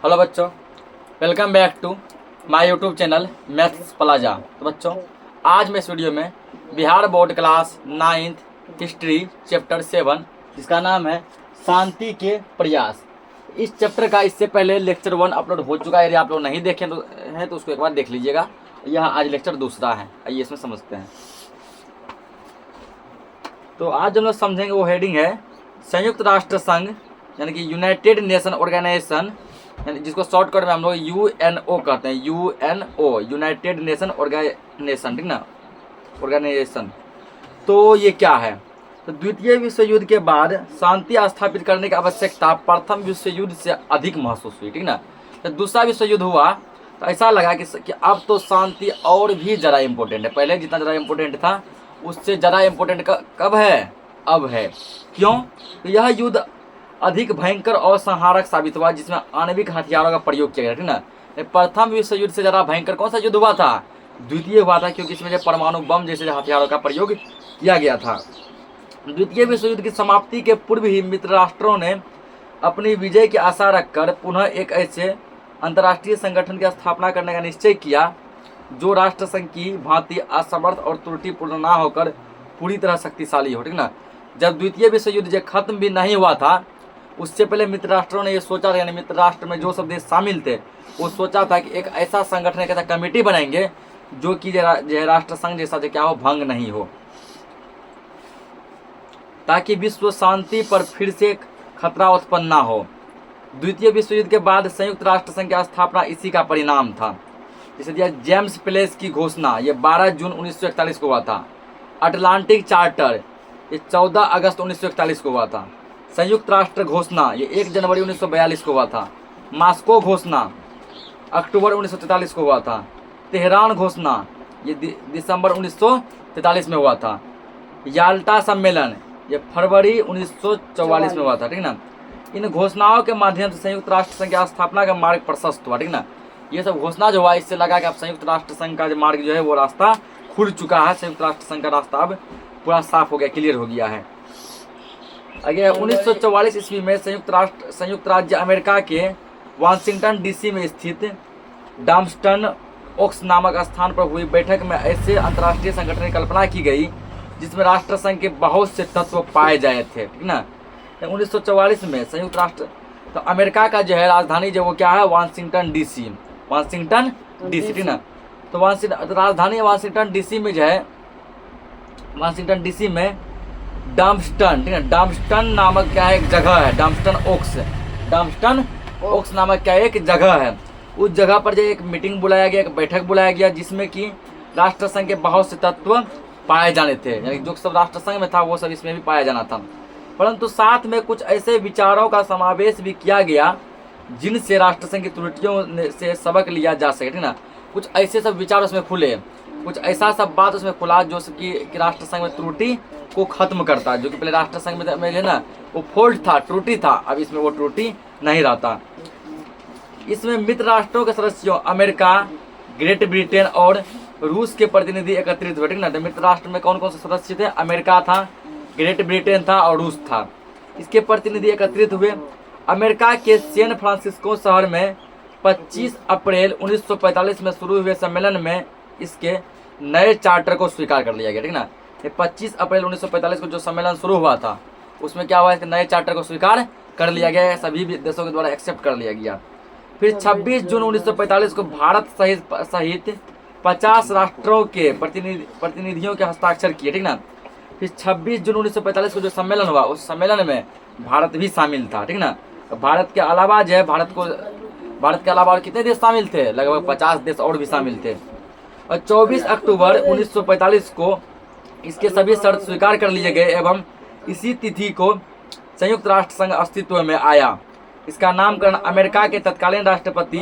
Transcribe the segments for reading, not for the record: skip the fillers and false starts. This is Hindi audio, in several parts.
हेलो बच्चों, welcome back to my YouTube channel maths plaza. तो बच्चों, आज मैं इस वीडियो में Bihar board class 9th history chapter 7 जिसका नाम है शांति के प्रयास। इस चैप्टर का इससे पहले लेक्चर 1 अपलोड हो चुका है। यदि आप लोग नहीं देखे तो उसको एक बार देख लीजिएगा। यह आज लेक्चर दूसरा है। आइए इसमें समझते हैं। तो आज हम लोग समझेंगे वो हेडिंग है संयुक्त राष्ट्र संघ यानी कि यूनाइटेड नेशन ऑर्गेनाइजेशन, जिसको शॉर्टकट में हम लोग UNO कहते हैं। UNO यूनाइटेड नेशन ऑर्गेनाइजेशन, ठीक ना, ऑर्गेनाइजेशन। तो ये क्या है? तो द्वितीय विश्व युद्ध के बाद शांति स्थापित करने की आवश्यकता प्रथम विश्व युद्ध से अधिक महसूस हुई, ठीक ना। तो दूसरा विश्व युद्ध हुआ तो ऐसा लगा कि अब तो शांति और भी ज़्यादा इम्पोर्टेंट है। पहले जितना ज़्यादा इम्पोर्टेंट था उससे ज़्यादा इम्पोर्टेंट कब है? अब है। क्यों? तो यह युद्ध अधिक भयंकर और संहारक साबित हुआ, जिसमें आणविक हथियारों का प्रयोग किया गया, ठीक ना। प्रथम विश्व युद्ध से ज़्यादा भयंकर कौन सा युद्ध हुआ था? द्वितीय हुआ था, क्योंकि इसमें परमाणु बम जैसे हथियारों का प्रयोग किया गया था। द्वितीय विश्व युद्ध की समाप्ति के पूर्व ही मित्र राष्ट्रों ने अपनी विजय की आशा रखकर पुनः एक ऐसे अंतर्राष्ट्रीय संगठन की स्थापना करने का निश्चय किया जो राष्ट्र संघ की भांति असमर्थ और त्रुटिपूर्ण ना होकर पूरी तरह शक्तिशाली हो, ठीक ना। जब द्वितीय विश्व युद्ध जब खत्म भी नहीं हुआ था, उससे पहले मित्र राष्ट्रों ने ये सोचा था, यानी मित्र राष्ट्र में जो सब देश शामिल थे वो सोचा था कि एक ऐसा संगठन, एक ऐसा कमेटी बनाएंगे जो कि राष्ट्र संघ जैसा क्या हो, भंग नहीं हो, ताकि विश्व शांति पर फिर से खतरा उत्पन्न ना हो। द्वितीय विश्व युद्ध के बाद संयुक्त राष्ट्र संघ की स्थापना इसी का परिणाम था। जैसे दिया जेम्स प्लेस की घोषणा, ये 12 जून 1941 को हुआ था। अटलांटिक चार्टर ये 14 अगस्त 1941 को हुआ था। संयुक्त राष्ट्र घोषणा ये 1 जनवरी 1942 को हुआ था। मॉस्को घोषणा अक्टूबर 1943 को हुआ था। तेहरान घोषणा ये दिसंबर 1943 में हुआ था। याल्टा सम्मेलन ये फरवरी 1944 में हुआ था, ठीक ना। इन घोषणाओं के माध्यम से संयुक्त राष्ट्र संघ की स्थापना का मार्ग प्रशस्त हुआ, ठीक ना। ये सब घोषणा जो हुआ, इससे लगा कि अब संयुक्त राष्ट्र संघ का जो मार्ग जो है वो रास्ता खुल चुका है। संयुक्त राष्ट्र संघ का रास्ता अब पूरा साफ हो गया, क्लियर हो गया है। आगे 1944 ईस्वी में संयुक्त राज्य अमेरिका के वाशिंगटन DC में स्थित डॉम्स्टन ओक्स नामक स्थान पर हुई बैठक में ऐसे अंतर्राष्ट्रीय संगठन की कल्पना की गई जिसमें राष्ट्र संघ के बहुत से तत्व पाए जाए थे, ठीक ना। 1944 में संयुक्त राष्ट्र, तो अमेरिका का जो है राजधानी जो वो क्या है, वाशिंगटन DC, ठीक ना। तो राजधानी वाशिंगटन DC में जो है, वाशिंगटन DC में डॉम्स्टन, ठीक है, डॉम्स्टन नामक क्या है एक जगह है, डॉम्स्टन ओक्स नामक क्या एक जगह है। उस जगह पर जो एक मीटिंग बुलाया गया, एक बैठक बुलाया गया, जिसमें कि राष्ट्र संघ के बहुत से तत्व पाए जाने थे, यानी जो सब राष्ट्र संघ में था वो सब इसमें भी पाया जाना था। परंतु साथ में कुछ ऐसे विचारों का समावेश भी किया गया जिनसे राष्ट्र संघ की त्रुटियों से सबक लिया जा सके, ठीक ना। कुछ ऐसे सब विचार उसमें खुले, कुछ ऐसा सब बात उसमें खुला जो कि राष्ट्र संघ में त्रुटि को खत्म करता है। जो कि पहले राष्ट्र संघ में है ना वो फॉल्ट था, त्रुटि था, अब इसमें वो त्रुटि नहीं रहता। इसमें मित्र राष्ट्रों के सदस्यों अमेरिका, ग्रेट ब्रिटेन और रूस के प्रतिनिधि एकत्रित हुए, ठीक ना। तो मित्र राष्ट्र में कौन कौन से सदस्य थे? अमेरिका था, ग्रेट ब्रिटेन था और रूस था। इसके प्रतिनिधि एकत्रित हुए। अमेरिका के सैन फ्रांसिस्को शहर में 25 अप्रैल 1945 में शुरू हुए सम्मेलन में इसके नए चार्टर को स्वीकार कर लिया गया, ठीक ना। 25 अप्रैल 1945 को जो सम्मेलन शुरू हुआ था उसमें क्या हुआ, नए चार्टर को स्वीकार कर लिया गया, सभी देशों के द्वारा एक्सेप्ट कर लिया गया। फिर 26 जून 1945 को भारत सहित 50 राष्ट्रों के प्रतिनिधियों के हस्ताक्षर किए, ठीक ना। फिर 26 जून 1945 को जो सम्मेलन हुआ उस सम्मेलन में भारत भी शामिल था, ठीक ना। तो भारत के अलावा जो है भारत के अलावा और कितने देश शामिल थे? लगभग 50 देश और भी शामिल थे। और 24 अक्टूबर 1945 को इसके सभी शर्त स्वीकार कर लिए गए एवं इसी तिथि को संयुक्त राष्ट्र संघ अस्तित्व में आया। इसका नामकरण अमेरिका के तत्कालीन राष्ट्रपति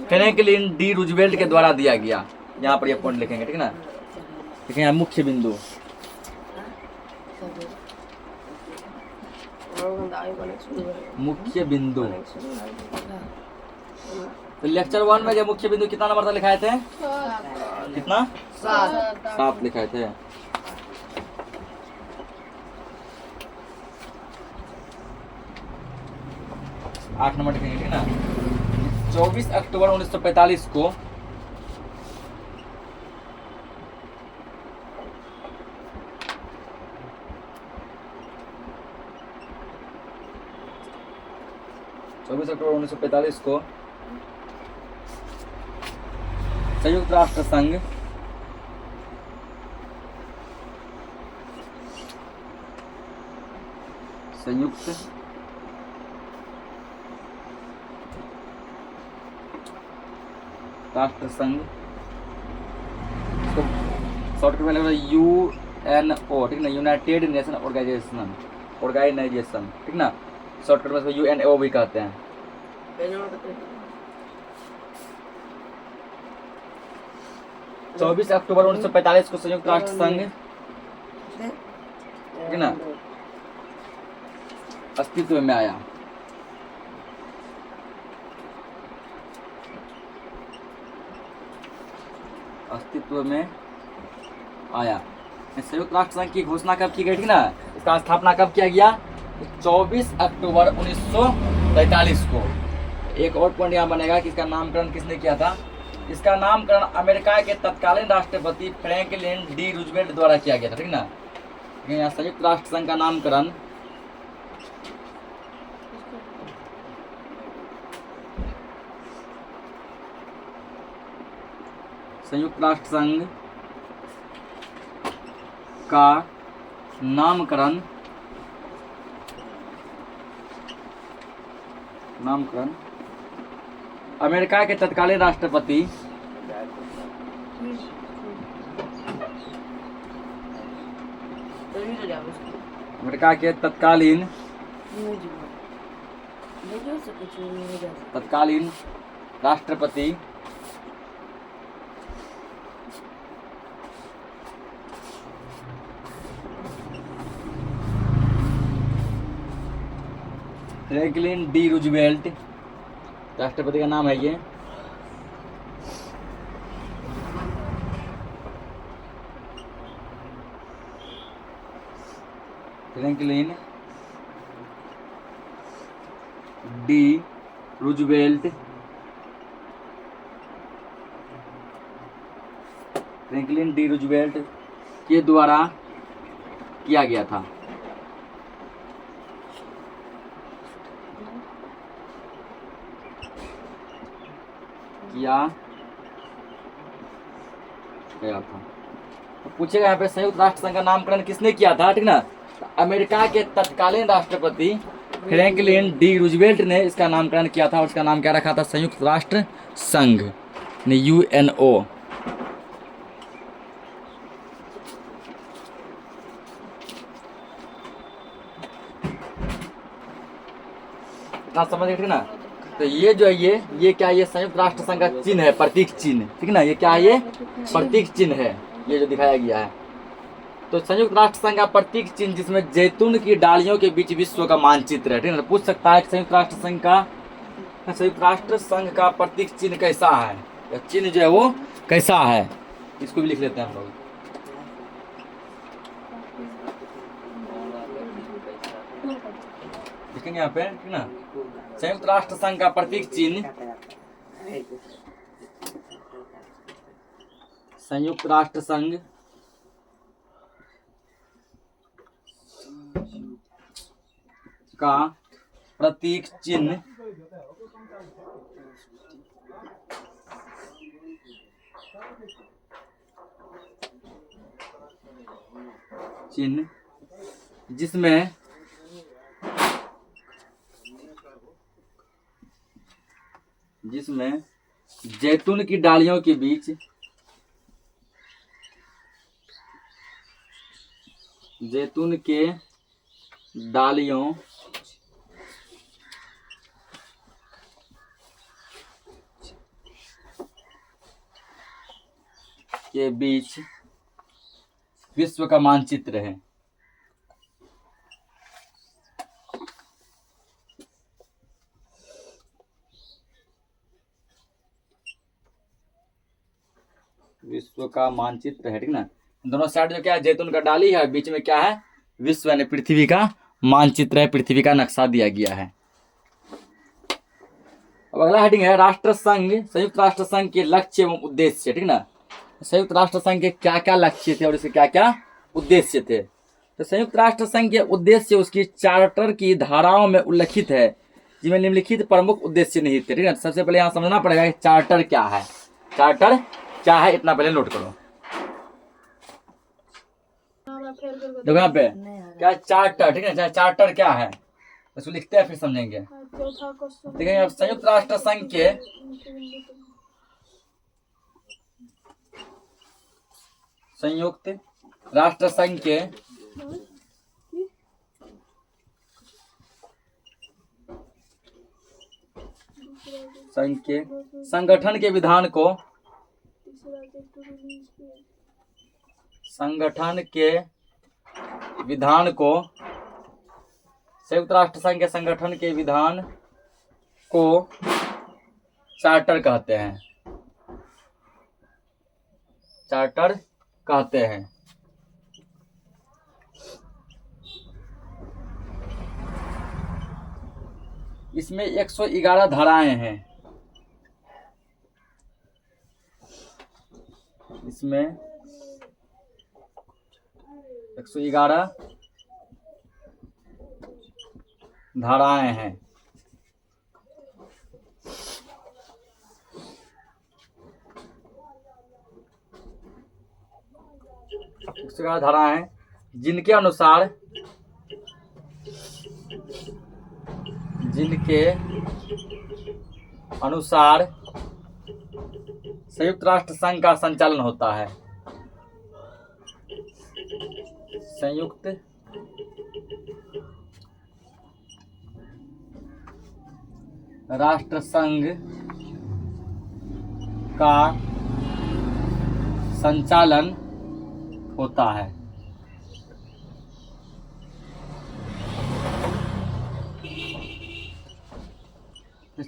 फ्रैंकलिन डी रूजवेल्ट के द्वारा दिया गया। यहाँ पर ये पॉइंट लिखेंगे, ठीक ना। लिखेंगे यहाँ मुख्य बिंदु, मुख्य बिंदु। तो लेक्चर 1 में जो मुख्य बिंदु कितना नंबर तक लिखाए थे? कितना? 7 लिखाए थे। आठ नंबर लिखेंगे, ठीक ना। 24 अक्टूबर 1945 को अक्टूबर 1945 को संयुक्त राष्ट्र संघ संयुक्त राष्ट्र संघ, इसको शॉर्टकट में लगेगा UNO, ठीक ना, यूनाइटेड नेशन ऑर्गेनाइजेशन, ठीक ना, शॉर्टकट में इसको UNO भी कहते हैं। 24 अक्टूबर 1945 को संयुक्त राष्ट्र संघ, ठीक ना, अस्तित्व में आया। अस्तित्व में आया। संयुक्त राष्ट्र संघ की घोषणा कब की गई थी ना, इसका स्थापना कब किया गया? 24 अक्टूबर 1943 को। एक और पॉइंट यहाँ बनेगा कि इसका नामकरण किसने किया था? इसका नामकरण अमेरिका के तत्कालीन राष्ट्रपति फ्रैंकलिन डी रूजवेल्ट द्वारा किया गया था, ठीक ना। यहाँ संयुक्त राष्ट्र संघ का नामकरण संयुक्त राष्ट्र संघ का नामकरण अमेरिका के तत्कालीन राष्ट्रपति राष्ट्रपति फ्रैंकलिन डी रूजवेल्ट, राष्ट्रपति का नाम है ये, Franklin D Roosevelt, Franklin D Roosevelt के द्वारा किया गया था। तो पूछेगा यहाँ पे संयुक्त राष्ट्र संघ का नामकरण किसने किया था, ठीक ना। अमेरिका के तत्कालीन राष्ट्रपति फ्रैंकलिन डी रूजवेल्ट ने इसका नामकरण किया था और इसका नाम क्या रखा था? संयुक्त राष्ट्र संघ ने, UNO। इतना समझ गए, ठीक ना। तो ये जो है ये क्या, ये संयुक्त राष्ट्र संघ का चिन्ह है, प्रतीक चिन्ह, ठीक ना। ये क्या है? ये प्रतीक चिन्ह है, ये जो दिखाया गया है। तो संयुक्त राष्ट्र संघ का प्रतीक चिन्ह जिसमें जैतून की डालियों के बीच विश्व का मानचित्र है, ठीक ना। पूछ सकता है संयुक्त राष्ट्र संघ का प्रतीक चिन्ह कैसा है, या चिन्ह जो है वो कैसा है, इसको भी लिख लेते हैं हम लोग। लिखेंगे यहाँ पे, ठीक ना। संयुक्त राष्ट्र संघ का प्रतीक चिन्ह, संयुक्त राष्ट्र संघ का प्रतीक चिन्ह जिसमें जैतून की डालियों के बीच जैतून के डालियों के बीच विश्व का मानचित्र है। विश्व का मानचित्र है, ठीक ना। दोनों साइड जो क्या है, जैतून का डाली है, बीच में क्या है, विश्व यानी पृथ्वी का मानचित्र है, पृथ्वी का नक्शा दिया गया है। अब अब अगला हेडिंग है राष्ट्र संघ, संयुक्त राष्ट्र संघ के लक्ष्य एवं उद्देश्य, ठीक ना। संयुक्त राष्ट्र संघ के क्या क्या लक्ष्य थे और इसके क्या क्या उद्देश्य थे। तो संयुक्त राष्ट्र संघ के उद्देश्य उसकी चार्टर की धाराओं में उल्लिखित है, जिनमें निम्नलिखित प्रमुख उद्देश्य निहित थे, ठीक है। सबसे पहले यहाँ समझना पड़ेगा कि चार्टर क्या है, चार्टर क्या है, इतना पहले नोट करो। देखो यहाँ पे क्या चार्टर, ठीक है, चार्टर क्या है इसको लिखते हैं फिर समझेंगे। देखिए अब संयुक्त राष्ट्र संघ के संयुक्त राष्ट्र संघ के संगठन के विधान को, संगठन के विधान को, संयुक्त राष्ट्र संघ के संगठन के विधान को चार्टर कहते हैं, चार्टर कहते हैं। इसमें 111 धाराएं हैं, इसमें 111 धाराएं हैं। धाराएं हैं जिनके अनुसार संयुक्त राष्ट्र संघ का संचालन होता है। संयुक्त राष्ट्र संघ का संचालन होता है।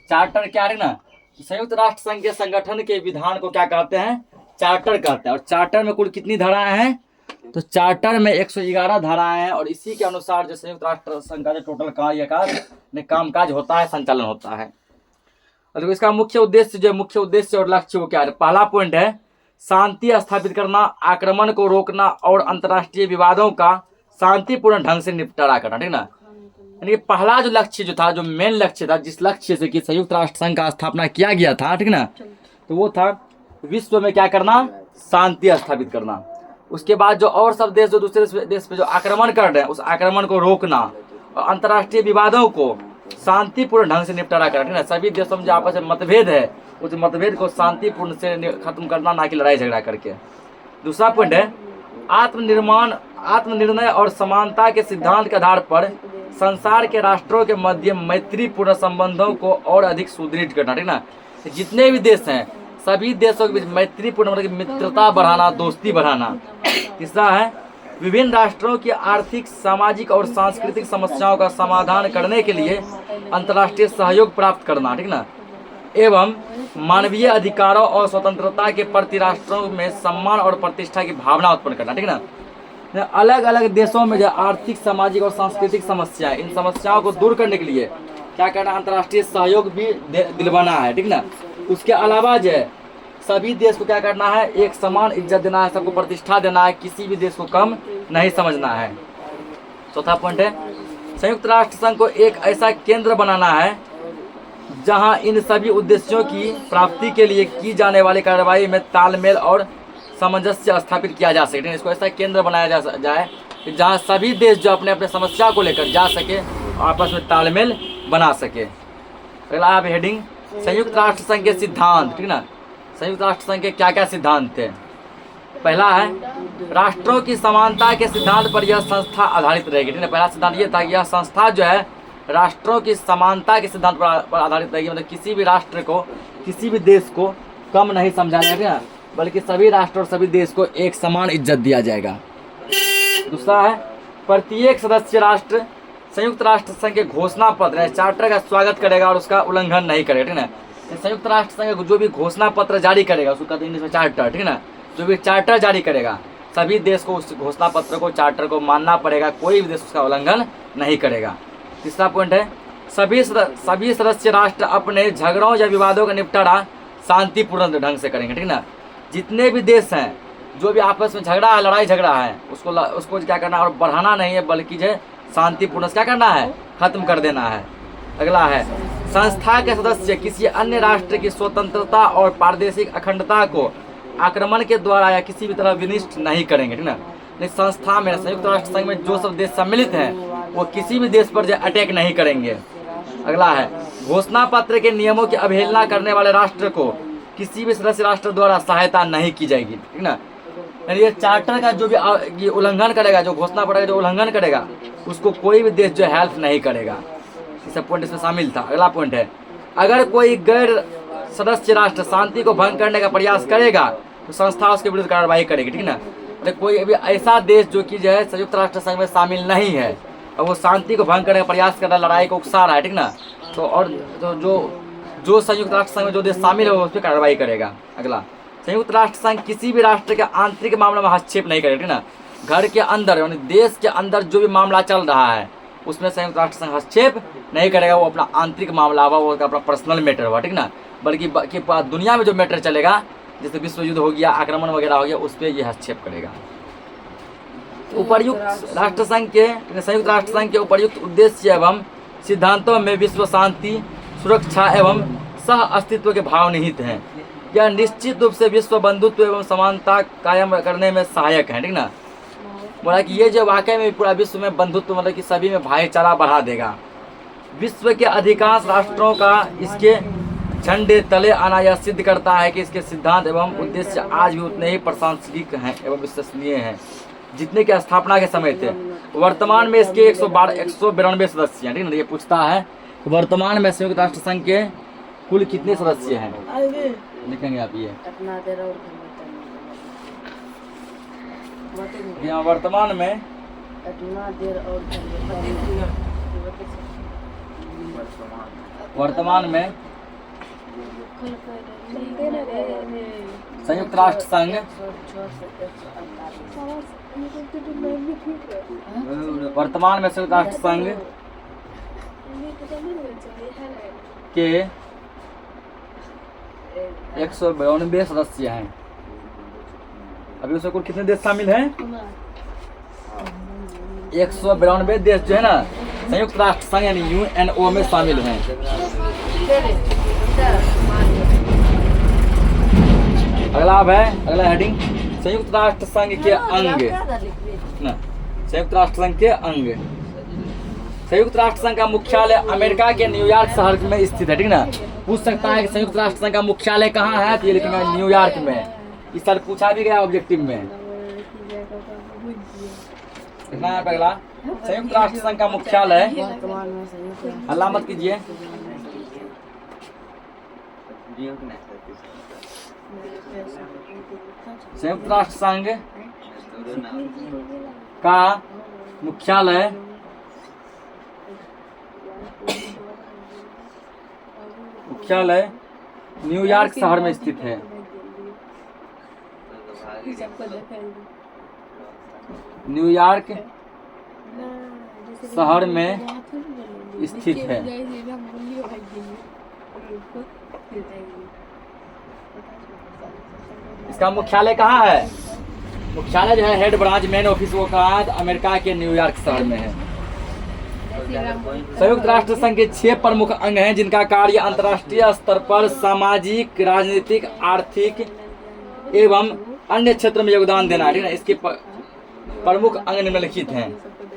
चार्टर क्या है ना, संयुक्त राष्ट्र संघ के संगठन के विधान को क्या कहते हैं, चार्टर कहते हैं। और चार्टर में कुल कितनी धाराएं हैं, तो चार्टर में 111 धाराएं हैं और इसी के अनुसार जो संयुक्त राष्ट्र संघ का जो टोटल कामकाज होता है, संचालन होता है। और इसका मुख्य उद्देश्य और लक्ष्य वो क्या है। पहला पॉइंट है शांति स्थापित करना, आक्रमण को रोकना और अंतर्राष्ट्रीय विवादों का शांतिपूर्ण ढंग से निपटारा करना, ठीक ना। यानी पहला जो लक्ष्य जो था, जो मेन लक्ष्य था, जिस लक्ष्य से कि संयुक्त राष्ट्र संघ का स्थापना किया गया था, ठीक ना, तो वो था विश्व में क्या करना, शांति स्थापित करना। उसके बाद जो और सब देश जो दूसरे देश पे जो आक्रमण कर रहे हैं, उस आक्रमण को रोकना और अंतर्राष्ट्रीय विवादों को शांतिपूर्ण ढंग से निपटारा करना, ठीक ना। सभी देशों में जो आपस में मतभेद है, उस मतभेद को शांतिपूर्ण से खत्म करना, ना कि लड़ाई झगड़ा करके। दूसरा पॉइंट है आत्मनिर्णय और समानता के सिद्धांत के आधार पर संसार के राष्ट्रों के मध्य मैत्रीपूर्ण संबंधों को और अधिक सुदृढ़ करना, ठीक ना। जितने भी देश हैं, सभी देशों के बीच मैत्रीपूर्ण मतलब मित्रता बढ़ाना, दोस्ती बढ़ाना। तीसरा है विभिन्न राष्ट्रों की आर्थिक, सामाजिक और सांस्कृतिक समस्याओं का समाधान करने के लिए अंतर्राष्ट्रीय सहयोग प्राप्त करना, ठीक ना। एवं मानवीय अधिकारों और स्वतंत्रता के प्रति राष्ट्रों में सम्मान और प्रतिष्ठा की भावना उत्पन्न करना, ठीक ना। अलग अलग देशों में जो आर्थिक, सामाजिक और सांस्कृतिक समस्या, इन समस्याओं को दूर करने के लिए क्या करना, अंतर्राष्ट्रीय सहयोग भी दिलवाना है, ठीक ना। उसके अलावा जो है सभी देश को क्या करना है, एक समान इज्जत देना है, सबको प्रतिष्ठा देना है, किसी भी देश को कम नहीं समझना है। चौथा पॉइंट है संयुक्त राष्ट्र संघ को एक ऐसा केंद्र बनाना है जहां इन सभी उद्देश्यों की प्राप्ति के लिए की जाने वाली कार्रवाई में तालमेल और सामंजस्य स्थापित किया जा सके। इसको ऐसा केंद्र बनाया जाए जहां सभी देश जो अपने अपने समस्या को लेकर जा सके, आपस में तालमेल बना सके। अगला आप हेडिंग संयुक्त राष्ट्र संघ के सिद्धांत, ठीक ना। संयुक्त राष्ट्र संघ के क्या क्या सिद्धांत थे। पहला है राष्ट्रों की समानता के सिद्धांत पर यह संस्था आधारित रहेगी, ठीक है। पहला सिद्धांत ये था कि यह संस्था जो है राष्ट्रों की समानता के सिद्धांत पर आधारित रहेगी, मतलब किसी भी राष्ट्र को, किसी भी देश को कम नहीं समझा जाएगा, बल्कि सभी राष्ट्र और सभी देश को एक समान इज्जत दिया जाएगा। दूसरा है प्रत्येक सदस्य राष्ट्र संयुक्त राष्ट्र संघ के घोषणा पत्र चार्टर का स्वागत करेगा और उसका उल्लंघन नहीं करेगा, ठीक है। संयुक्त राष्ट्र संघ जो भी घोषणा पत्र जारी करेगा उसको कहते हैं चार्टर, ठीक है ना। जो भी चार्टर जारी करेगा सभी देश को उस घोषणा पत्र को, चार्टर को मानना पड़ेगा, कोई भी देश उसका उल्लंघन नहीं करेगा। तीसरा पॉइंट है सभी सदस्य राष्ट्र अपने झगड़ों या विवादों का निपटारा शांतिपूर्ण ढंग से करेंगे, ठीक ना। जितने भी देश हैं जो भी आपस में झगड़ा है, लड़ाई झगड़ा है, उसको क्या करना है, और बढ़ाना नहीं है बल्कि जो शांतिपूर्ण से क्या करना है, खत्म कर देना है। अगला है, संस्था के सदस्य किसी अन्य राष्ट्र की स्वतंत्रता और प्रादेशिक अखंडता को आक्रमण के द्वारा या किसी भी तरह विनिष्ट नहीं करेंगे, ठीक ना। संस्था में, संयुक्त राष्ट्र संघ में जो सब देश सम्मिलित हैं वो किसी भी देश पर जो अटैक नहीं करेंगे। अगला है, घोषणा पत्र के नियमों की अवहेलना करने वाले राष्ट्र को किसी भी सदस्य राष्ट्र द्वारा सहायता नहीं की जाएगी, ठीक ना। यानी ये चार्टर का जो भी उल्लंघन करेगा, जो घोषणा पत्र का जो उल्लंघन करेगा, उसको कोई भी देश जो हेल्प नहीं करेगा। ये सब पॉइंट इसमें शामिल था। अगला पॉइंट है, अगर कोई गैर सदस्य राष्ट्र शांति को भंग करने का प्रयास करेगा तो संस्था उसके विरुद्ध कार्रवाई करेगी, ठीक ना। तो कोई भी ऐसा देश जो कि जो है संयुक्त राष्ट्र संघ में शामिल नहीं है और वो शांति को भंग करने का प्रयास कर रहा है, लड़ाई को उकसा रहा है, ठीक ना, तो और जो संयुक्त राष्ट्र संघ में जो देश शामिल है वो उस पर कार्रवाई करेगा। अगला, संयुक्त राष्ट्र संघ किसी भी राष्ट्र के आंतरिक मामले में हस्तक्षेप नहीं करेगा, ठीक ना। घर के अंदर यानी देश के अंदर जो भी मामला चल रहा है उसमें संयुक्त राष्ट्र संघ हस्तक्षेप नहीं करेगा। वो अपना आंतरिक मामला हुआ, वो अपना पर्सनल मैटर हुआ, ठीक ना। बल्कि दुनिया में जो मैटर चलेगा, जैसे विश्व युद्ध हो गया, आक्रमण वगैरह हो गया, उस पर यह हस्तक्षेप करेगा। उपर्युक्त राष्ट्र संघ के, संयुक्त राष्ट्र संघ के उपर्युक्त उद्देश्य एवं सिद्धांतों में विश्व शांति, सुरक्षा एवं सह अस्तित्व के भाव निहित हैं। यह निश्चित रूप से विश्व बंधुत्व एवं समानता कायम करने में सहायक है, ठीक ना। बोला कि ये जो वाकई में पूरा विश्व में बंधुत्व मतलब कि सभी में भाईचारा बढ़ा देगा। विश्व के अधिकांश राष्ट्रों का इसके झंडे तले आना यह सिद्ध करता है कि इसके सिद्धांत एवं उद्देश्य आज भी उतने ही प्रासंगिक हैं एवं विश्वसनीय हैं जितने की स्थापना के समय थे। वर्तमान में इसके 192 सदस्य हैं, ठीक ना। ये पूछता है वर्तमान में संयुक्त राष्ट्र संघ के कुल कितने सदस्य हैं, लिखेंगे आप ये। यहाँ वर्तमान में संयुक्त राष्ट्र संघ वर्तमान में संयुक्त राष्ट्र संघ के 192 सदस्य हैं। अभी उसमें कुल कितने देश शामिल हैं? 192 देश जो है ना संयुक्त राष्ट्र संघ यानी यूएनओ में शामिल हैं। अगला है, अगला हेडिंग, संयुक्त राष्ट्र संघ के अंग ना, संयुक्त राष्ट्र संघ के अंग। संयुक्त राष्ट्र संघ का मुख्यालय अमेरिका के न्यूयॉर्क शहर में स्थित है, ठीक ना। पूछ सकता है कि संयुक्त राष्ट्र संघ का मुख्यालय कहाँ है, तो ये लिखेंगे न्यूयॉर्क में। इस साल पूछा भी गया ऑब्जेक्टिव में। अगला, संयुक्त राष्ट्र संघ का मुख्यालय, हल्ला मत कीजिए, संयुक्त राष्ट्र संघ का मुख्यालय न्यूयॉर्क शहर में स्थित है। न्यूयॉर्क शहर में स्थित है। इसका मुख्यालय कहाँ है? मुख्यालय जो है हेड ब्रांच मेन ऑफिस वो कहाँ है? अमेरिका के न्यूयॉर्क शहर में है। संयुक्त राष्ट्र संघ के 6 प्रमुख अंग हैं जिनका कार्य अंतर्राष्ट्रीय स्तर पर सामाजिक, राजनीतिक, आर्थिक एवं अन्य क्षेत्र में योगदान देना है, ठीक है। इसके प्रमुख अंग निम्नलिखित हैं।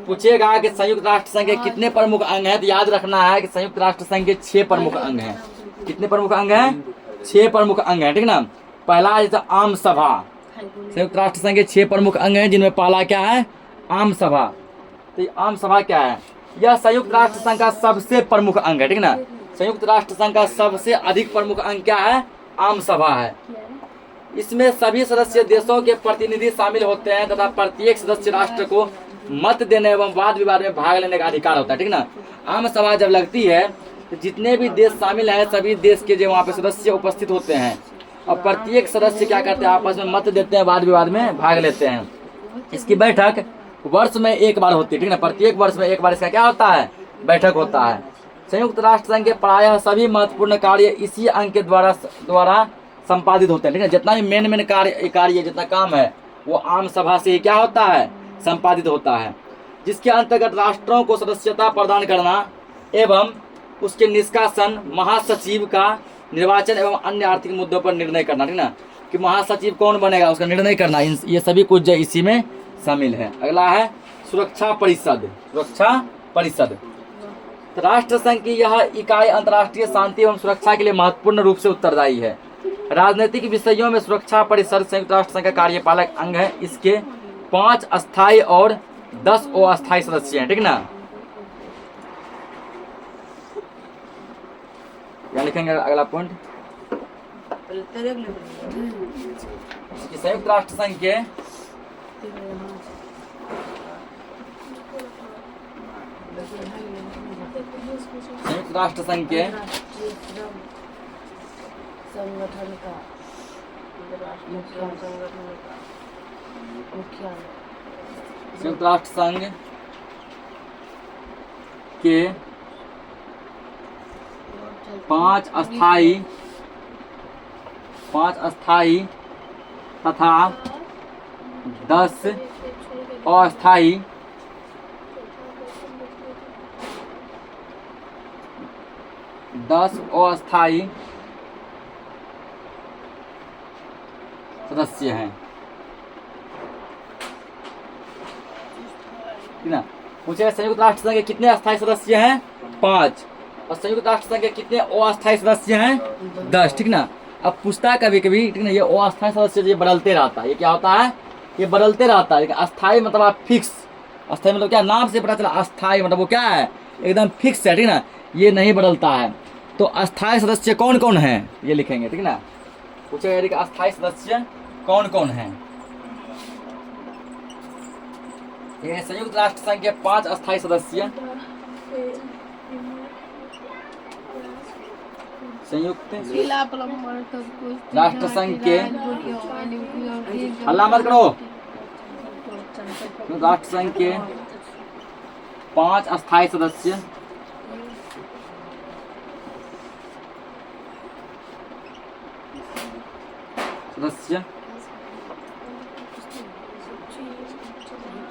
पूछेगा कि संयुक्त राष्ट्र संघ के कितने प्रमुख अंग हैं, तो याद रखना है कि संयुक्त राष्ट्र संघ के 6 प्रमुख अंग हैं। कितने प्रमुख अंग हैं? 6 प्रमुख अंग हैं, ठीक ना। पहला है आम सभा। संयुक्त राष्ट्र संघ के 6 प्रमुख अंग हैं जिनमें पहला क्या है? आम सभा। तो ये आम सभा क्या है? यह संयुक्त राष्ट्र संघ का सबसे प्रमुख अंग है, ठीक ना। संयुक्त राष्ट्र संघ का सबसे अधिक प्रमुख अंग क्या है? आम सभा है। इसमें सभी सदस्य देशों के प्रतिनिधि शामिल होते हैं तथा प्रत्येक सदस्य राष्ट्र को मत देने एवं वाद विवाद में भाग लेने का अधिकार होता है, ठीक ना। आम सभा जब लगती है तो जितने भी देश शामिल हैं सभी देश के जो वहाँ पे सदस्य उपस्थित होते हैं और प्रत्येक सदस्य क्या करते हैं? आपस में मत देते हैं, वाद विवाद में भाग लेते हैं। इसकी बैठक वर्ष में एक बार होती है, ठीक ना। प्रत्येक वर्ष में एक बार इसका क्या होता है? बैठक होता है। संयुक्त राष्ट्र संघ के प्रायः सभी महत्वपूर्ण कार्य इसी अंग के द्वारा संपादित होते हैं। ठीक है, जितना भी मेन कार्य जितना काम है वो आम सभा से ही क्या होता है, संपादित होता है, जिसके अंतर्गत राष्ट्रों को सदस्यता प्रदान करना एवं उसके निष्कासन, महासचिव का निर्वाचन एवं अन्य आर्थिक मुद्दों पर निर्णय करना। ठीक ना, कि महासचिव कौन बनेगा उसका निर्णय करना, ये सभी कुछ जो इसी में शामिल है। अगला है सुरक्षा परिषद। सुरक्षा परिषद तो राष्ट्र संघ की यह इकाई अंतर्राष्ट्रीय शांति एवं सुरक्षा के लिए महत्वपूर्ण रूप से उत्तरदायी है। राजनीतिक विषयों में सुरक्षा परिषद संयुक्त राष्ट्र संघ का कार्यपालक अंग है। इसके 5 अस्थायी और 10 अस्थायी सदस्य हैं। ठीक ना, क्या लिखेंगे अगला पॉइंट, संयुक्त राष्ट्र संघ के संयुक्त राष्ट्र संघ के संगठन का संयुक्त राष्ट्र संघ के 5 अस्थायी तथा 10 अस्थायी सदस्य हैं। ठीक ना, पूछे संयुक्त राष्ट्र संघ के कितने अस्थायी सदस्य हैं, 5, और संयुक्त राष्ट्र संघ के कितने अस्थायी सदस्य हैं, 10। ठीक ना, अब पूछता है कभी कभी, ठीक ना, ये अस्थायी सदस्य ये बदलते रहता है, ये क्या होता है, ये बदलते रहता है। लेकिन अस्थायी मतलब आप फिक्स, अस्थायी मतलब क्या, नाम से पता चला, अस्थायी मतलब वो क्या है, एकदम फिक्स है। ठीक ना, ये नहीं बदलता है। तो अस्थायी सदस्य कौन कौन हैं ये लिखेंगे। ठीक ना, पूछेगा अस्थायी सदस्य कौन कौन हैं। ये संयुक्त राष्ट्र संघ के 5 अस्थायी सदस्य, संयुक्त राष्ट्र संघ के, हल्ला मत करो, राष्ट्र संघ के 5 अस्थायी सदस्य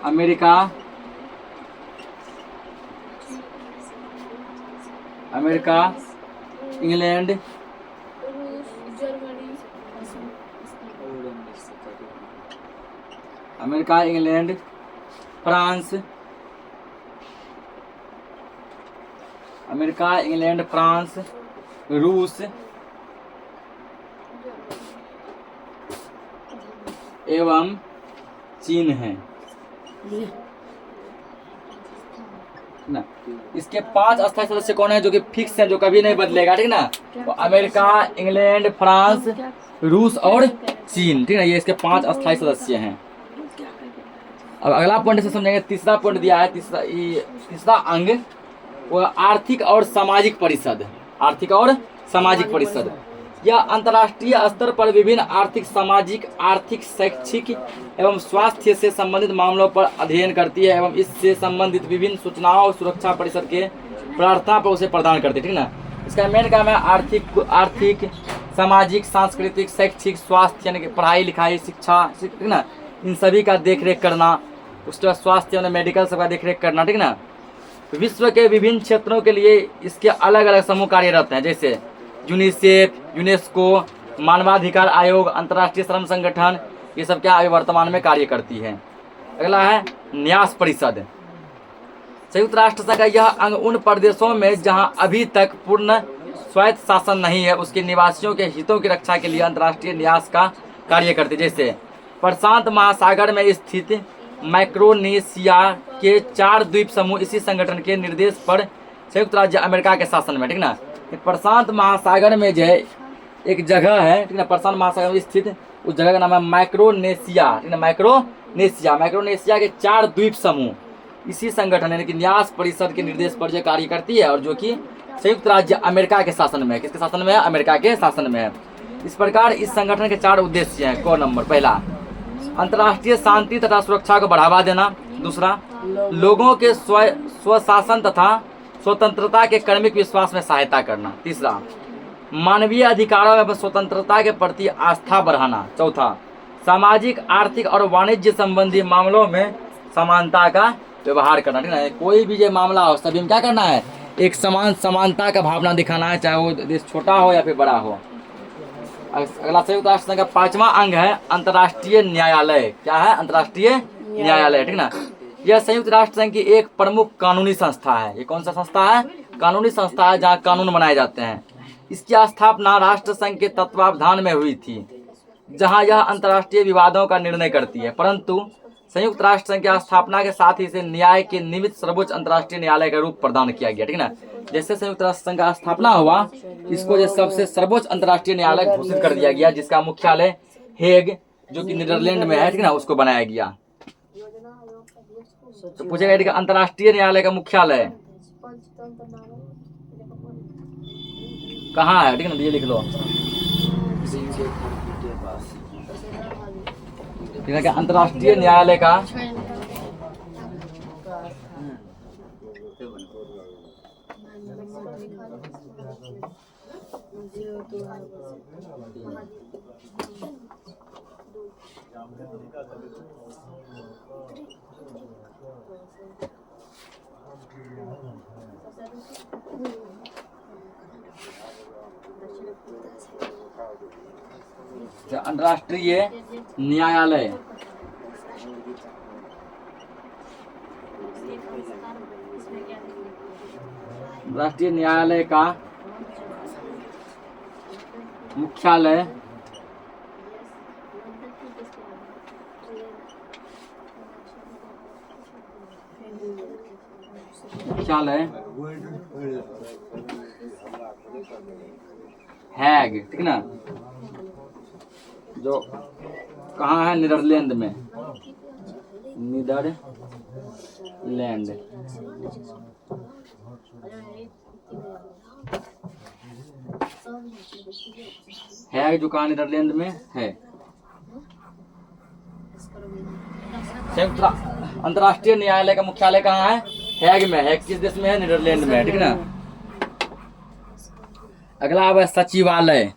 अमेरिका, इंग्लैंड, फ्रांस, रूस एवं चीन है ना। इसके 5 अस्थायी सदस्य कौन है जो कि फिक्स है, जो कभी नहीं बदलेगा। ठीक ना, तो अमेरिका, इंग्लैंड, फ्रांस, रूस और चीन। ठीक ना, ये इसके 5 अस्थायी सदस्य हैं। अब अगला पॉइंट से समझेंगे। तीसरा पॉइंट दिया है, तीसरा अंग वो आर्थिक और सामाजिक परिषद। आर्थिक और सामाजिक परिषद यह अंतर्राष्ट्रीय स्तर पर विभिन्न आर्थिक, सामाजिक, शैक्षिक एवं स्वास्थ्य से संबंधित मामलों पर अध्ययन करती है एवं इससे संबंधित विभिन्न सूचनाओं और सुरक्षा परिषद के प्रार्थना पर उसे प्रदान करती है। ठीक ना, इसका मेन काम है आर्थिक, सामाजिक, सांस्कृतिक, शैक्षिक, स्वास्थ्य यानी कि पढ़ाई लिखाई, शिक्षा, ठीक ना, इन सभी का देखरेख करना। उसके बाद स्वास्थ्य यानी मेडिकल सबका देखरेख करना। ठीक ना, विश्व के विभिन्न क्षेत्रों के लिए इसके अलग अलग समूह कार्यरत हैं, जैसे यूनिसेफ, यूनेस्को, मानवाधिकार आयोग, अंतर्राष्ट्रीय श्रम संगठन, ये सब क्या वर्तमान में कार्य करती है। अगला है न्यास परिषद। संयुक्त राष्ट्र संघ का यह अंग उन प्रदेशों में जहां अभी तक पूर्ण स्वायत्त शासन नहीं है उसके निवासियों के हितों की रक्षा के लिए अंतर्राष्ट्रीय न्यास का कार्य करती है। जैसे प्रशांत महासागर में स्थित माइक्रोनेशिया के 4 द्वीप समूह इसी संगठन के निर्देश पर संयुक्त राज्य अमेरिका के शासन में। ठीक ना, प्रशांत महासागर में जो है एक जगह है, ठीक ना, प्रशांत महासागर में स्थित उस जगह का नाम है माइक्रोनेशिया। ठीक ना, माइक्रोनेशिया के 4 द्वीप समूह इसी संगठन यानी कि न्यास परिषद के निर्देश पर जो कार्य करती है और जो कि संयुक्त राज्य अमेरिका के शासन में है। किसके शासन में है? अमेरिका के शासन में है। इस प्रकार इस संगठन के 4 उद्देश्य हैं। क नंबर, पहला अंतर्राष्ट्रीय शांति तथा सुरक्षा को बढ़ावा देना। दूसरा, लोगों के स्वशासन तथा स्वतंत्रता के कर्मिक विश्वास में सहायता करना। तीसरा, मानवीय अधिकारों एवं स्वतंत्रता के प्रति आस्था बढ़ाना। चौथा, सामाजिक, आर्थिक और वाणिज्य संबंधी मामलों में समानता का व्यवहार करना। ठीक है, कोई भी जो मामला हो सभी में क्या करना है, एक समानता का भावना दिखाना है, चाहे वो देश छोटा हो या फिर बड़ा हो। अगला संयुक्त राष्ट्र संघ का 5वां अंग है अंतर्राष्ट्रीय न्यायालय। क्या है? अंतर्राष्ट्रीय न्यायालय। ठीक ना, यह संयुक्त राष्ट्र संघ की एक प्रमुख कानूनी संस्था है। ये कौन सा संस्था है? कानूनी संस्था है, जहाँ कानून बनाए जाते हैं। इसकी स्थापना राष्ट्र संघ के तत्वावधान में हुई थी, जहां यह अंतर्राष्ट्रीय विवादों का निर्णय करती है। परंतु संयुक्त राष्ट्र संघ की स्थापना के साथ ही इसे न्याय के निमित्त सर्वोच्च अंतर्राष्ट्रीय न्यायालय का रूप प्रदान किया गया। ठीक है ना, जैसे संयुक्त राष्ट्र संघ का स्थापना हुआ, इसको जो सबसे सर्वोच्च अंतर्राष्ट्रीय न्यायालय घोषित कर दिया गया, जिसका मुख्यालय हेग, जो कि नीदरलैंड में है। ठीक है ना, उसको बनाया गया। तो पूछेगा ठीक है, अंतर्राष्ट्रीय न्यायालय का मुख्यालय कहाँ है? ठीक है ना, ये लिख लो। ठीक है, क्या अंतर्राष्ट्रीय न्यायालय का अंतर्राष्ट्रीय न्यायालय राष्ट्रीय न्यायालय का मुख्यालय हैग। ठीक ना, जो कहाँ है? नीदरलैंड में, नीदरलैंड। हैग जो कहाँ? नीदरलैंड में है। संयुक्त अंतर्राष्ट्रीय न्यायालय का मुख्यालय कहाँ है? हैग में है। किस देश में है? नीदरलैंड में है। ठीक ना, अगला अब है सचिवालय।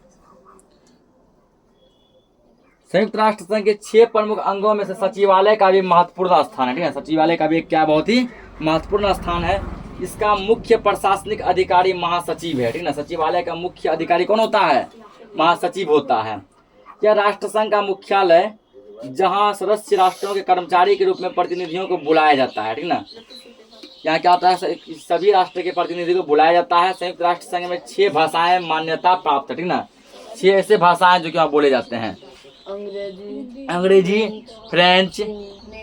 संयुक्त राष्ट्र संघ के 6 प्रमुख अंगों में से सचिवालय का भी महत्वपूर्ण स्थान है। ठीक है, सचिवालय का भी क्या बहुत ही महत्वपूर्ण स्थान है। इसका मुख्य प्रशासनिक अधिकारी महासचिव है। ठीक ना, सचिवालय का मुख्य अधिकारी कौन होता है? महासचिव होता है। यह राष्ट्र संघ का मुख्यालय, जहां सदस्य राष्ट्रों के कर्मचारी के रूप में प्रतिनिधियों को बुलाया जाता है। ठीक ना, यहाँ क्या होता है? सभी राष्ट्र के प्रतिनिधि को बुलाया जाता है। संयुक्त राष्ट्र संघ में 6 भाषाएं मान्यता प्राप्त है। ठीक ना, 6 ऐसे भाषाएं जो कि वहाँ बोले जाते हैं। अंग्रेजी, फ्रेंच,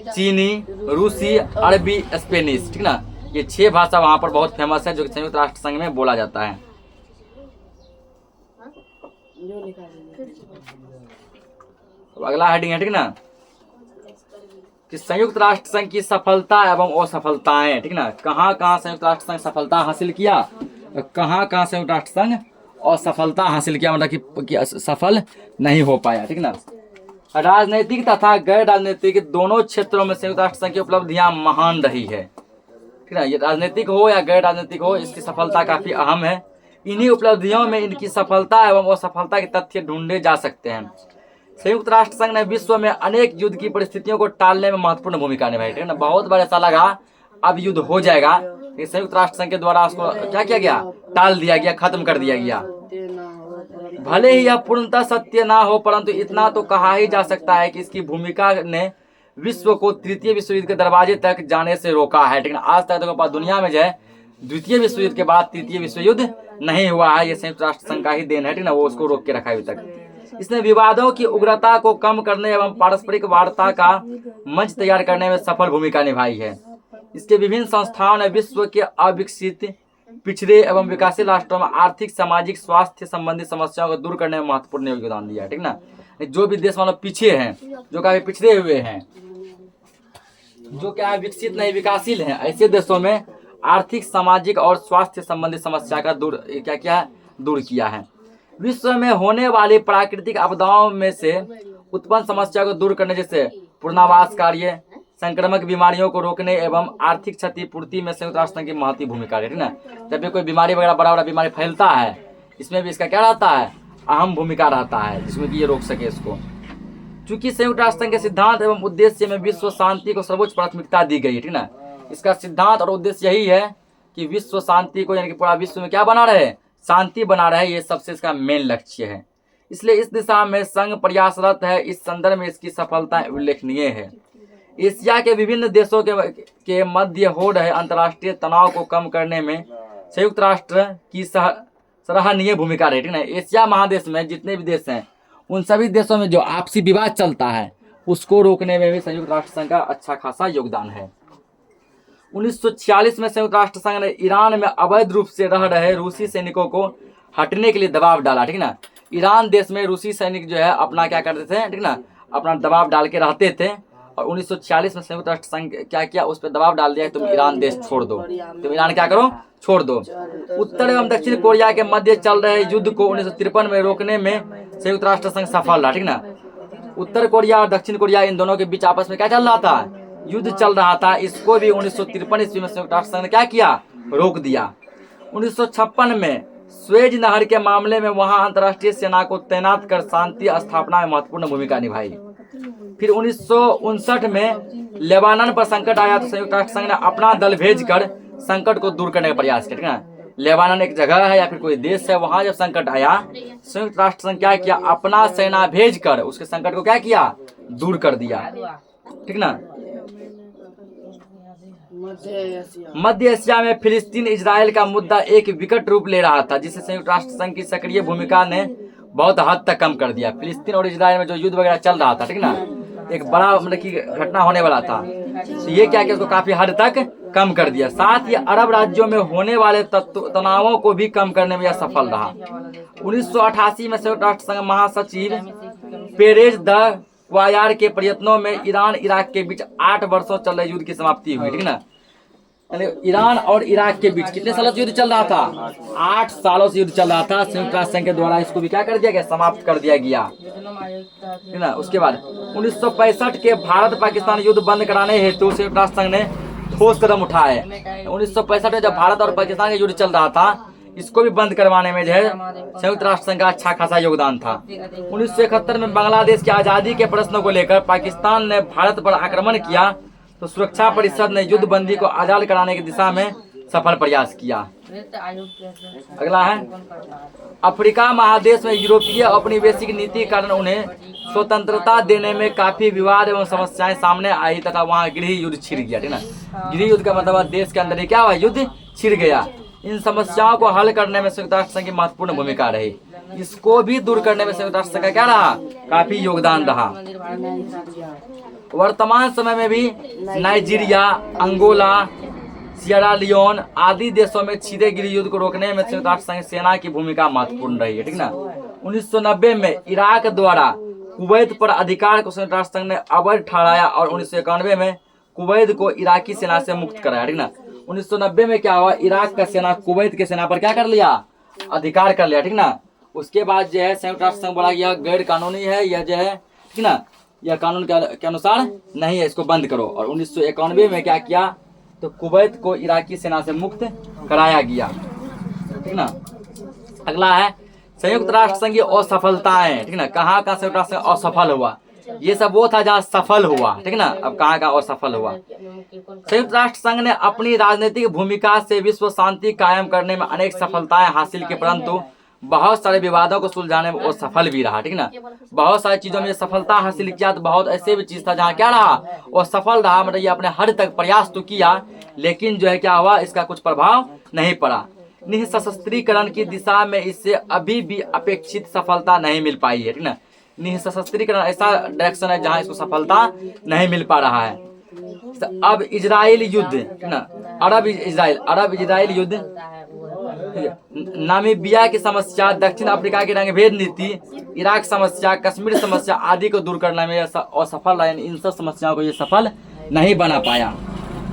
चीनी, रूसी, अरबी, स्पेनिश। ठीक ना, ये 6 भाषा वहाँ पर बहुत फेमस है, जो कि संयुक्त राष्ट्र संघ में बोला जाता है। तो अगला हेडिंग है, ठीक ना, कि संयुक्त राष्ट्र संघ की सफलता एवं असफलताएं। ठीक ना, कहाँ कहाँ संयुक्त राष्ट्र संघ सफलता हासिल किया, कहाँ कहाँ संयुक्त राष्ट्र संघ असफलता हासिल किया, मतलब कि सफल नहीं हो पाया। ठीक ना, राजनीतिक तथा गैर राजनीतिक दोनों क्षेत्रों में संयुक्त राष्ट्र संघ की उपलब्धियां महान रही है। ठीक है, ये राजनीतिक हो या गैर राजनीतिक हो, इसकी सफलता काफी अहम है। इन्हीं उपलब्धियों में इनकी सफलता एवं असफलता के तथ्य ढूंढे जा सकते हैं। संयुक्त राष्ट्र संघ ने विश्व में अनेक युद्ध की परिस्थितियों को टालने में महत्वपूर्ण भूमिका निभाई। ठीक है ना, बहुत बार ऐसा लगा अब युद्ध हो जाएगा, लेकिन संयुक्त राष्ट्र संघ के द्वारा उसको क्या किया गया? टाल दिया गया, खत्म कर दिया गया। भले ही यह पूर्णतः सत्य ना हो, परंतु इतना तो कहा ही जा सकता है कि इसकी भूमिका ने विश्व को तृतीय विश्व युद्ध के दरवाजे तक जाने से रोका है। ठीक है, आज तक तो दुनिया में जो है द्वितीय विश्व युद्ध के बाद तृतीय विश्व युद्ध नहीं हुआ है, ये संयुक्त राष्ट्र संघ का ही देन है। ठीक है, वो उसको रोक के रखा है अभी तक। इसने विवादों की उग्रता को कम करने एवं पारस्परिक वार्ता का मंच तैयार करने में सफल भूमिका निभाई है। इसके विभिन्न संस्थाओं ने विश्व के अविकसित, पिछड़े एवं विकासशील राष्ट्रों में आर्थिक, सामाजिक, स्वास्थ्य संबंधी समस्याओं को दूर करने में महत्वपूर्ण योगदान दिया। ठीक ना, जो भी देश मतलब पीछे हैं, जो काफी पिछड़े हुए हैं, जो क्या विकसित नहीं विकासशील हैं, ऐसे देशों में आर्थिक, सामाजिक और स्वास्थ्य संबंधी समस्या का दूर किया है। विश्व में होने वाली प्राकृतिक आपदाओं में से उत्पन्न समस्या को दूर करने, जैसे पुनर्वास कार्य, संक्रामक बीमारियों को रोकने एवं आर्थिक क्षतिपूर्ति में संयुक्त राष्ट्र संघ की महत्वपूर्ण भूमिका है, ठीक ना। जब भी कोई बीमारी वगैरह बड़ा बीमारी फैलता है, इसमें भी इसका क्या रहता है, अहम भूमिका रहता है, जिसमें कि ये रोक सके इसको। चूंकि संयुक्त राष्ट्र संघ के सिद्धांत एवं उद्देश्य में विश्व शांति को सर्वोच्च प्राथमिकता दी गई है, ठीक ना। इसका सिद्धांत और उद्देश्य यही है कि विश्व शांति को, यानी कि पूरा विश्व में क्या बना रहे, शांति बना रहे, ये सबसे इसका मेन लक्ष्य है। इसलिए इस दिशा में संघ प्रयासरत है। इस संदर्भ में इसकी सफलताएं उल्लेखनीय है। एशिया के विभिन्न देशों के मध्य हो रहे अंतर्राष्ट्रीय तनाव को कम करने में संयुक्त राष्ट्र की सराहनीय भूमिका रही, ठीक ना। एशिया महादेश में जितने भी देश हैं, उन सभी देशों में जो आपसी विवाद चलता है उसको रोकने में भी संयुक्त राष्ट्र संघ का अच्छा खासा योगदान है। 1946 में संयुक्त राष्ट्र संघ ने ईरान में अवैध रूप से रह रहे रूसी सैनिकों को हटने के लिए दबाव डाला, ठीक ना। ईरान देश में रूसी सैनिक जो है अपना क्या करते थे, ठीक ना, अपना दबाव डाल के रहते थे। और 1946 में संयुक्त राष्ट्र संघ क्या किया, उस पर दबाव डाल दिया, तुम ईरान देश छोड़ दो, तुम ईरान क्या करो, छोड़ दो। उत्तर एवं दक्षिण कोरिया के मध्य चल रहे युद्ध को 1953 में रोकने में संयुक्त राष्ट्र संघ सफल रहा, ठीक ना। उत्तर कोरिया और दक्षिण कोरिया, इन दोनों के बीच आपस में क्या चल रहा था, युद्ध चल रहा था। इसको भी 1953 ईस्वी में संयुक्त राष्ट्र संघ ने क्या किया, रोक दिया। 1956 में स्वेज नहर के मामले में वहां अंतर्राष्ट्रीय सेना को तैनात कर शांति स्थापना में महत्वपूर्ण भूमिका निभाई। फिर 1959 में लेबानन पर संकट आया तो संयुक्त राष्ट्र संघ ने अपना दल भेजकर संकट को दूर करने का प्रयास किया, ठीक है। लेबानन एक जगह है या फिर कोई देश है, वहां जब संकट आया, संयुक्त राष्ट्र संघ क्या किया, अपना सेना भेजकर उसके संकट को क्या किया, दूर कर दिया, ठीक ना। मध्य एशिया में फिलिस्तीन इजराइल का मुद्दा एक विकट रूप ले रहा था, जिसे संयुक्त राष्ट्र संघ की सक्रिय भूमिका ने बहुत हद तक कम कर दिया। फिलिस्तीन और इजराइल में जो युद्ध वगैरह चल रहा था, ठीक ना, एक बड़ा मतलब की घटना होने वाला था, तो ये क्या किया, उसको काफी हद तक कम कर दिया। साथ ही अरब राज्यों में होने वाले तनावों को भी कम करने में यह सफल रहा। 1988 में संयुक्त राष्ट्र संघ महासचिव पेरेज द क्वायार के प्रयत्नों में ईरान इराक के बीच 8 वर्षों चल रहे युद्ध की समाप्ति हुई, ठीक ना। ईरान और इराक के बीच कितने सालों से युद्ध चल रहा था, 8 सालों से युद्ध चल रहा था। संयुक्त राष्ट्र संघ के द्वारा इसको भी क्या कर दिया गया, समाप्त कर दिया गया, ठीक ना। उसके बाद 1965 के भारत पाकिस्तान युद्ध बंद कराने हेतु संयुक्त राष्ट्र संघ ने ठोस कदम उठाए। 1965 में जब भारत और पाकिस्तान का युद्ध चल रहा था, इसको भी बंद करवाने में जो है संयुक्त राष्ट्र संघ का अच्छा खासा योगदान था। 1971 में बांग्लादेश की आजादी के प्रश्नों को लेकर पाकिस्तान ने भारत पर आक्रमण किया तो सुरक्षा परिषद ने युद्ध बंदी को आजाद कराने की दिशा में सफल प्रयास किया। अगला है, अफ्रीका महादेश में यूरोपीय औपनिवेशिक नीति के कारण उन्हें स्वतंत्रता देने में काफी विवाद एवं समस्याएं सामने आई तथा वहां गृह युद्ध छिड़ गया, ठीक ना। गृह युद्ध का मतलब देश के अंदर क्या हुआ, युद्ध छिड़ गया। इन समस्याओं को हल करने में संयुक्त राष्ट्र संघ की महत्वपूर्ण भूमिका रही। इसको भी दूर करने में संयुक्त राष्ट्र संघ का क्या रहा, काफी योगदान रहा। वर्तमान समय में भी नाइजीरिया, अंगोला, सियरा लियोन आदि देशों में छिड़े गृह युद्ध को रोकने में संयुक्त राष्ट्र संघ सेना की भूमिका महत्वपूर्ण रही है, ठीक ना। 1990 में इराक द्वारा कुवैत पर अधिकार को संयुक्त राष्ट्र संघ ने अवैध ठहराया और 1991 में कुवैत को इराकी सेना से मुक्त कराया, ठीक ना। 1990 में क्या हुआ, इराक का सेना कुवैत के सेना पर क्या कर लिया, अधिकार कर लिया, ठीक ना। उसके बाद जो है संयुक्त राष्ट्र संघ बोला यह गैर कानूनी है, यह जो है, ठीक ना, यह कानून के अनुसार नहीं है, इसको बंद करो। और 1991 में क्या किया, तो कुवैत को इराकी सेना से मुक्त कराया गया, ठीक ना। अगला है संयुक्त राष्ट्र संघ की असफलताएं, ठीक ना। कहाँ कहाँ संयुक्त राष्ट्र संघ असफल हुआ, ये सब वो था जहाँ सफल हुआ, ठीक ना। अब कहाँ कहाँ असफल हुआ। संयुक्त राष्ट्र संघ ने अपनी राजनीतिक भूमिका से विश्व शांति कायम करने में अनेक सफलताएं हासिल की, परंतु बहुत सारे विवादों को सुलझाने में वो सफल भी रहा, ठीक ना। बहुत सारी चीजों में सफलता हासिल किया, तो बहुत ऐसे भी चीज था जहाँ क्या रहा, वो सफल रहा, मतलब ये अपने हद तक प्रयास तो किया, लेकिन जो है क्या हुआ, इसका कुछ प्रभाव नहीं पड़ा। निःशस्त्रीकरण की दिशा में इससे अभी भी अपेक्षित सफलता नहीं मिल पाई है, ठीक ना। निःशस्त्रीकरण ऐसा डायरेक्शन है जहाँ इसको सफलता नहीं मिल पा रहा है। अब इजराइल युद्ध, ठीक ना, अरब इजराइल युद्ध, नामीबिया की समस्या, दक्षिण अफ्रीका की रंगभेद नीति, इराक समस्या, कश्मीर समस्या आदि को दूर करने में असफल रहा। इन सब समस्याओं को ये सफल नहीं बना पाया।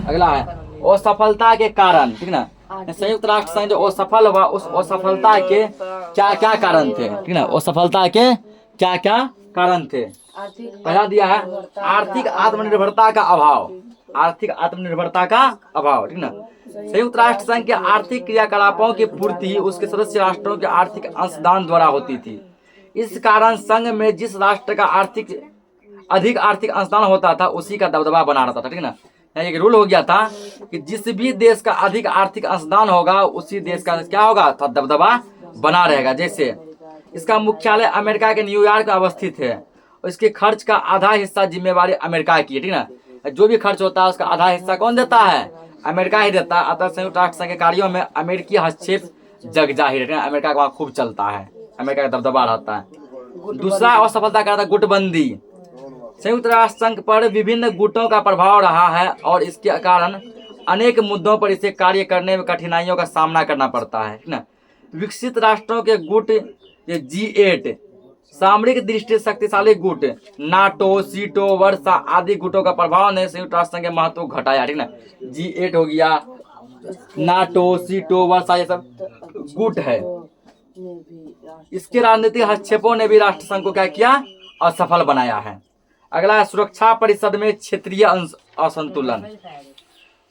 अगला है असफलता के कारण, ठीक ना। संयुक्त राष्ट्र संघ जो असफल हुआ, उस असफलता के क्या क्या कारण थे, ठीक ना। असफलता के क्या क्या कारण थे। पहला दिया है आर्थिक आत्मनिर्भरता का अभाव, आर्थिक आत्मनिर्भरता का अभाव, ठीक ना। संयुक्त राष्ट्र संघ के आर्थिक क्रियाकलापों की पूर्ति उसके सदस्य राष्ट्रों के आर्थिक अंशदान द्वारा होती थी। इस कारण संघ में जिस राष्ट्र का अधिक आर्थिक अंशदान होता था उसी का दबदबा बना रहता था, ठीक ना। एक रूल हो गया था कि जिस भी देश का अधिक आर्थिक अंशदान होगा उसी देश का क्या होगा, था दबदबा बना रहेगा। जैसे इसका मुख्यालय अमेरिका के न्यूयॉर्क में अवस्थित है और इसके खर्च का आधा हिस्सा जिम्मेवारी अमेरिका की है, ठीक ना। जो भी खर्च होता है उसका आधा हिस्सा कौन देता है, अमेरिका ही देता है। अतः संयुक्त राष्ट्र संघ के कार्यों में अमेरिकी हस्तक्षेप जग जाहिर है, अमेरिका का वहाँ खूब चलता है, अमेरिका का दबदबा रहता है। दूसरा असफलता का था गुटबंदी। संयुक्त राष्ट्र संघ पर विभिन्न गुटों का प्रभाव रहा है और इसके कारण अनेक मुद्दों पर इसे कार्य करने में कठिनाइयों का सामना करना पड़ता है, ठीक ना। विकसित राष्ट्रों के गुट G8 सामरिक दृष्टि से शक्तिशाली गुट नाटो, सीटो, वर्षा आदि गुटों का प्रभाव ने संयुक्त राष्ट्र संघ के महत्व को घटाया, ठीक ना। G8 हो गया, नाटो, सीटो, वर्षा, ये सब गुट है। इसके राजनीतिक हस्तक्षेपों ने भी राष्ट्र संघ को क्या किया, असफल बनाया है। अगला है सुरक्षा परिषद में क्षेत्रीय असंतुलन।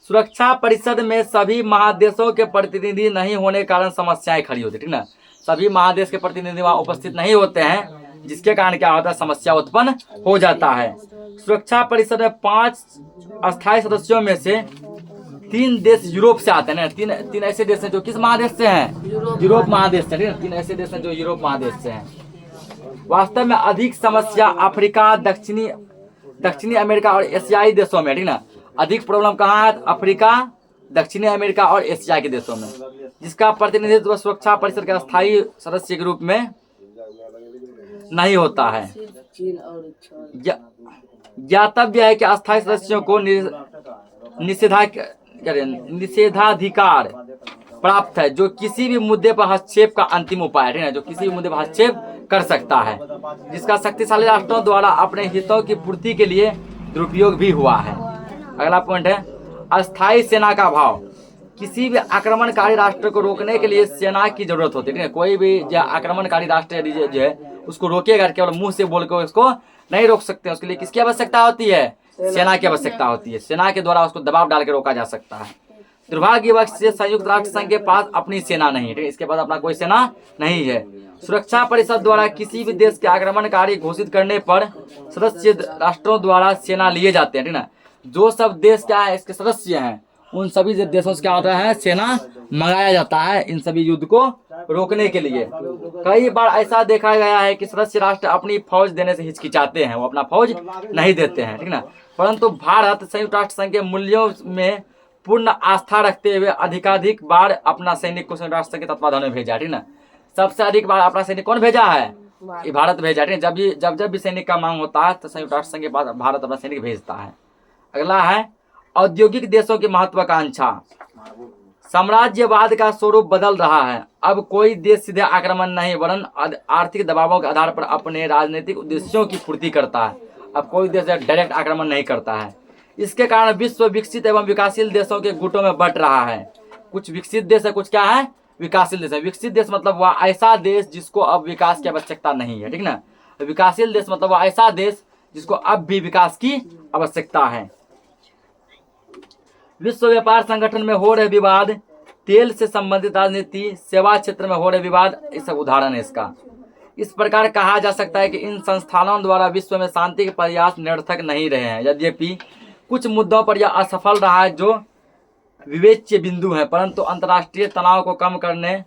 सुरक्षा परिषद में सभी महादेशों के प्रतिनिधि नहीं होने के कारण समस्याएं खड़ी होती, ठीक ना। सभी महादेश के प्रतिनिधि वहां उपस्थित नहीं होते हैं, जिसके कारण क्या होता है, समस्या उत्पन्न हो जाता है। सुरक्षा परिषद में 5 अस्थायी सदस्यों में से 3 देश यूरोप से आते हैं ना। तीन ऐसे देश हैं जो किस महादेश से हैं, यूरोप महादेश से, ठीक है। 3 ऐसे देश हैं जो यूरोप महादेश से हैं। वास्तव में अधिक समस्या अफ्रीका, दक्षिणी अमेरिका और एशियाई देशों में, ठीक ना। अधिक प्रॉब्लम कहाँ है, अफ्रीका, दक्षिणी अमेरिका और एशिया के देशों में, जिसका प्रतिनिधित्व सुरक्षा परिषद के अस्थायी सदस्य के रूप में नहीं होता है। ज्ञातव्य है कि अस्थायी सदस्यों को निषेधाधिकार प्राप्त है, जो किसी भी मुद्दे पर हस्तक्षेप का अंतिम उपाय है, जो किसी भी मुद्दे पर हस्तक्षेप कर सकता है, जिसका शक्तिशाली राष्ट्रों द्वारा अपने हितों की पूर्ति के लिए दुरुपयोग भी हुआ है। अगला पॉइंट है अस्थायी सेना का अभाव। किसी भी आक्रमणकारी राष्ट्र को रोकने के लिए सेना की जरूरत होती है। कोई भी जो आक्रमणकारी राष्ट्र जो है उसको रोकेगा, केवल मुंह से बोल कर उसको नहीं रोक सकते। उसके लिए किसकी आवश्यकता होती है, सेना की आवश्यकता होती है। सेना के द्वारा उसको दबाव डाल के रोका जा सकता है। दुर्भाग्यवश से संयुक्त राष्ट्र संघ के पास अपनी सेना नहीं है, इसके पास अपना कोई सेना नहीं है। सुरक्षा परिषद द्वारा किसी भी देश के आक्रमणकारी घोषित करने पर सदस्य राष्ट्रों द्वारा सेना लिए जाते हैं, ठीक ना। जो सब देश क्या है इसके सदस्य हैं, उन सभी देशों से क्या होता है, सेना मंगाया जाता है इन सभी युद्ध को रोकने के लिए। कई बार ऐसा देखा गया है कि सदस्य राष्ट्र अपनी फौज देने से हिचकिचाते हैं, वो अपना फौज नहीं देते हैं, ठीक ना। परंतु भारत संयुक्त राष्ट्र संघ के मूल्यों में पूर्ण आस्था रखते हुए अधिकाधिक बार अपना सैनिक को संयुक्त राष्ट्र संघ के तत्वाधान में भेजा, ठीक ना। सबसे अधिक बार अपना सैनिक कौन भेजा है, ये भारत भेजा, ठीक है। जब भी सैनिक का मांग होता है तो संयुक्त राष्ट्र संघ के पास भारत अपना सैनिक भेजता है। अगला है औद्योगिक देशों की महत्वाकांक्षा। साम्राज्यवाद का स्वरूप बदल रहा है। अब कोई देश सीधे आक्रमण नहीं वरन आर्थिक दबावों के आधार पर अपने राजनीतिक उद्देश्यों की पूर्ति करता है। अब कोई देश डायरेक्ट आक्रमण नहीं करता है। इसके कारण विश्व विकसित एवं विकासशील देशों के गुटों में बंट रहा है। कुछ विकसित देश है, कुछ क्या है, विकासशील देश है। विकसित देश मतलब वह ऐसा देश जिसको अब विकास की आवश्यकता नहीं है, ठीक ना। विकासशील देश मतलब वह ऐसा देश जिसको अब भी विकास की आवश्यकता है। विश्व व्यापार संगठन में हो रहे विवाद, तेल से संबंधित राजनीति, सेवा क्षेत्र में हो रहे विवाद, ये सब उदाहरण है इसका। इस प्रकार कहा जा सकता है कि इन संस्थानों द्वारा विश्व में शांति के प्रयास निरर्थक नहीं रहे हैं। यद्यपि कुछ मुद्दों पर यह असफल रहा है जो विवेच्य बिंदु है, परंतु अंतर्राष्ट्रीय तनाव को कम करने,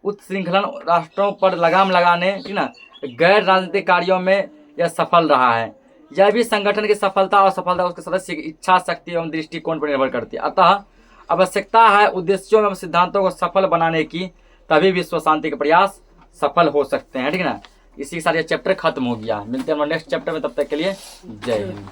उत्श्रृंखलन राष्ट्रों पर लगाम लगाने, ठीक ना, गैर राजनीतिक कार्यों में यह सफल रहा है। यह भी संगठन की सफलता और असफलता उसके सदस्य की इच्छा शक्ति एवं दृष्टिकोण पर निर्भर करती है। अतः आवश्यकता है उद्देश्यों एवं सिद्धांतों को सफल बनाने की, तभी विश्व शांति के प्रयास सफल हो सकते हैं, ठीक है ना। इसी के साथ ये चैप्टर खत्म हो गया। मिलते हैं नेक्स्ट चैप्टर में, तब तक के लिए जय हिंद।